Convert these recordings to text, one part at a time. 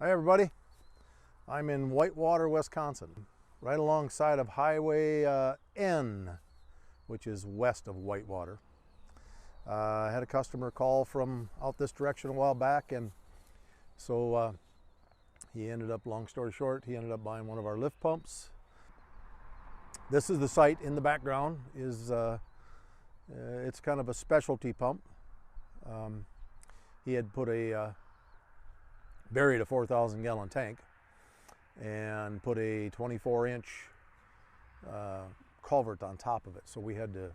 Hi everybody, I'm in Whitewater, Wisconsin, right alongside of Highway N, which is west of Whitewater. I had a customer call from out this direction a while back, and so he ended up, long story short, he ended up buying one of our lift pumps. This is the site in the background. It's kind of a specialty pump. He had buried a 4,000 gallon tank and put a 24-inch culvert on top of it. So we had to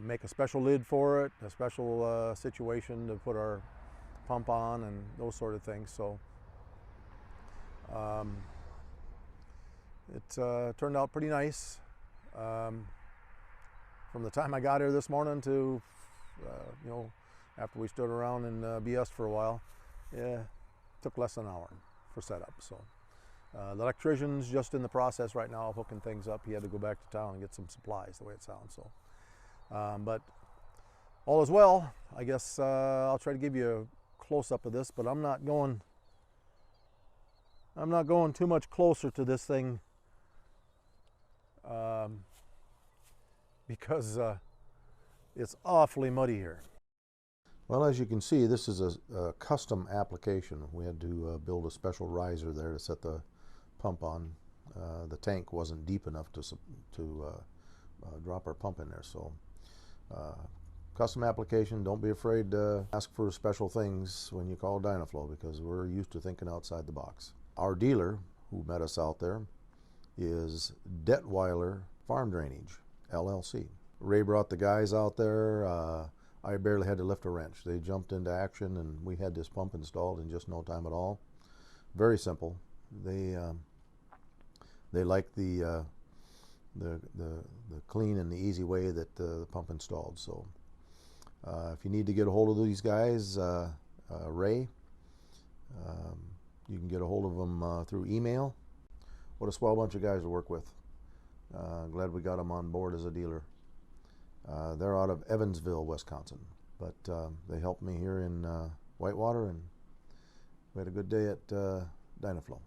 make a special lid for it, a special situation to put our pump on and those sort of things. So it turned out pretty nice. From the time I got here this morning to, after we stood around and BS'd for a while, took less than an hour for setup. So the electrician's just in the process right now of hooking things up. He had to go back to town and get some supplies, the way it sounds. So, but all is well. I guess I'll try to give you a close-up of this, but I'm not going too much closer to this thing because it's awfully muddy here. Well, as you can see, this is a custom application. We had to build a special riser there to set the pump on. The tank wasn't deep enough to drop our pump in there. So custom application, don't be afraid to ask for special things when you call Dyna Flo, because we're used to thinking outside the box. Our dealer who met us out there is Detweiler Farm Drainage, LLC. Ray brought the guys out there. I barely had to lift a wrench. They jumped into action and we had this pump installed in just no time at all. Very simple. They like the clean and the easy way that the pump installed. So if you need to get a hold of these guys, Ray, you can get a hold of them through email. What a swell bunch of guys to work with. Glad we got them on board as a dealer. They're out of Evansville, Wisconsin, but they helped me here in Whitewater, and we had a good day at Dyna Flo.